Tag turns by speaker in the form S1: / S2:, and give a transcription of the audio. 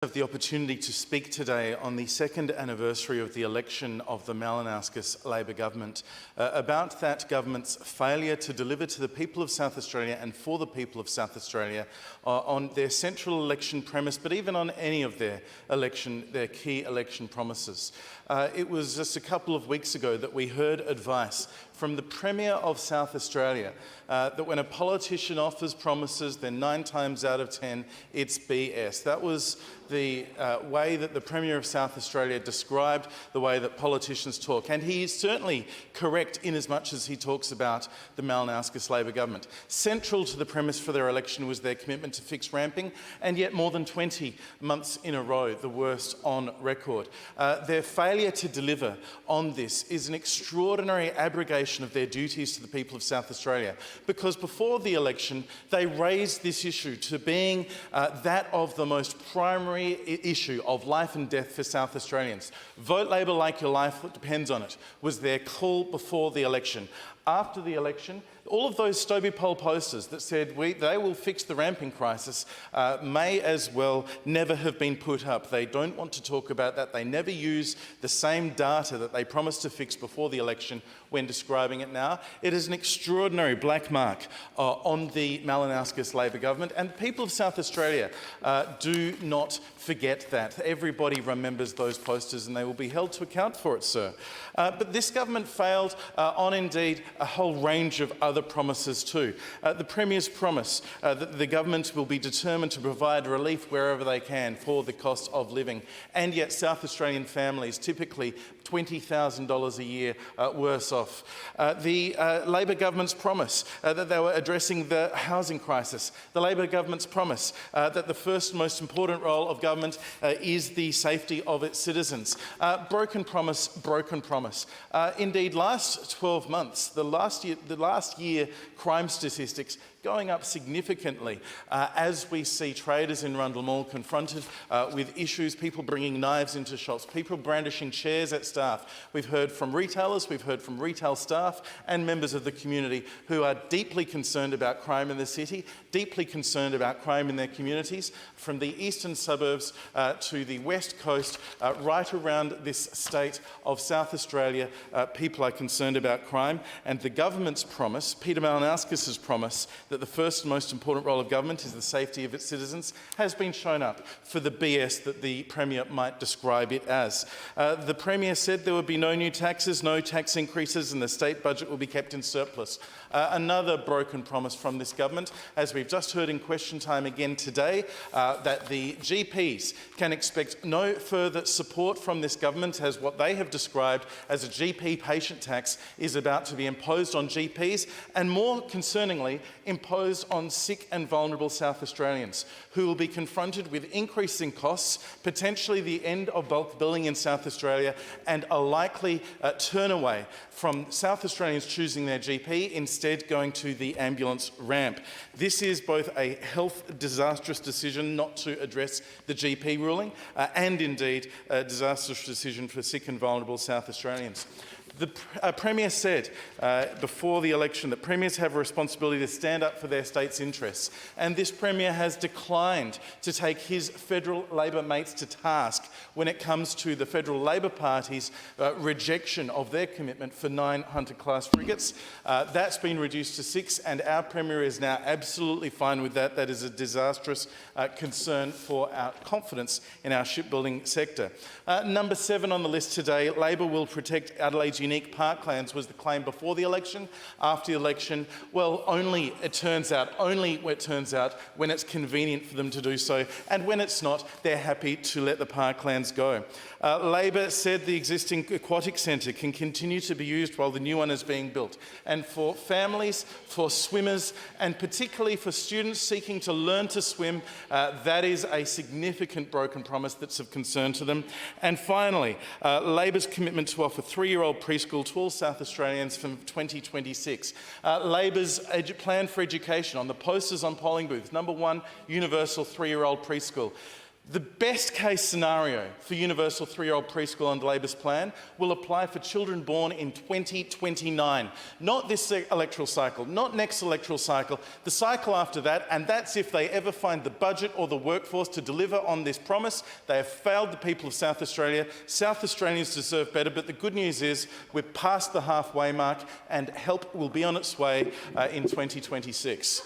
S1: Of the opportunity to speak today on the second anniversary of the election of the Malinauskas Labor government, about that government's failure to deliver to the people of South Australia and for the people of South Australia on their central election premise, but even on any of their key election promises. It was just a couple of weeks ago that we heard advice from the Premier of South Australia that when a politician offers promises, then 9 times out of 10 it's BS. That was the way that the Premier of South Australia described the way that politicians talk. And he is certainly correct in as much as he talks about the Malinauskas Labor government. Central to the premise for their election was their commitment to fix ramping, and yet more than 20 months in a row, the worst on record. Their failure to deliver on this is an extraordinary abrogation of their duties to the people of South Australia, because before the election, they raised this issue to being that of the most primary issue of life and death for South Australians. Vote Labor like your life depends on it, was their call before the election. After the election, all of those Stobie poll posters that said they will fix the ramping crisis may as well never have been put up. They don't want to talk about that. They never use the same data that they promised to fix before the election when describing it now. It is an extraordinary black mark on the Malinauskas Labor government, and the people of South Australia do not forget that. Everybody remembers those posters and they will be held to account for it, sir. But this government failed on indeed a whole range of other promises too. The Premier's promise that the government will be determined to provide relief wherever they can for the cost of living, and yet South Australian families, typically $20,000 a year worse off. The Labor government's promise that they were addressing the housing crisis. The Labor government's promise that the first most important role of government is the safety of its citizens. Broken promise, broken promise. Indeed, last 12 months, the last year crime statistics going up significantly as we see traders in Rundle Mall confronted with issues, people bringing knives into shops, people brandishing chairs at staff. We've heard from retailers, we've heard from retail staff and members of the community who are deeply concerned about crime in the city, deeply concerned about crime in their communities, from the eastern suburbs to the west coast, right around this state of South Australia. People are concerned about crime, and the government's promise, Peter Malinauskas' promise, that the first and most important role of government is the safety of its citizens, has been shown up for the BS that the Premier might describe it as. The Premier said there would be no new taxes, no tax increases, and the state budget will be kept in surplus. Another broken promise from this government, as we've just heard in question time again today, that the GPs can expect no further support from this government, as what they have described as a GP patient tax is about to be imposed on GPs, and more concerningly, imposed on sick and vulnerable South Australians, who will be confronted with increasing costs, potentially the end of bulk billing in South Australia, and a likely turn away from South Australians choosing their GP, instead going to the ambulance ramp. This is both a health disastrous decision not to address the GP ruling, and indeed a disastrous decision for sick and vulnerable South Australians. The Premier said before the election that premiers have a responsibility to stand up for their state's interests, and this Premier has declined to take his federal Labor mates to task when it comes to the federal Labor Party's rejection of their commitment for 9 Hunter-class frigates. That's been reduced to 6, and our Premier is now absolutely fine with that. That is a disastrous concern for our confidence in our shipbuilding sector. Number 7 on the list today, Labor will protect Adelaide's unique parklands, was the claim before the election. After the election, well, only when it turns out when it's convenient for them to do so, and when it's not, they're happy to let the parklands go. Labor said the existing aquatic centre can continue to be used while the new one is being built. And for families, for swimmers, and particularly for students seeking to learn to swim, that is a significant broken promise that's of concern to them. And finally, Labor's commitment to offer 3-year-old preschool to all South Australians from 2026. Labor's plan for education on the posters on polling booths. Number 1, universal 3-year-old preschool. The best case scenario for universal 3-year-old preschool under Labor's plan will apply for children born in 2029. Not this electoral cycle, not next electoral cycle, the cycle after that, and that's if they ever find the budget or the workforce to deliver on this promise. They have failed the people of South Australia. South Australians deserve better, but the good news is we're past the halfway mark and help will be on its way in 2026.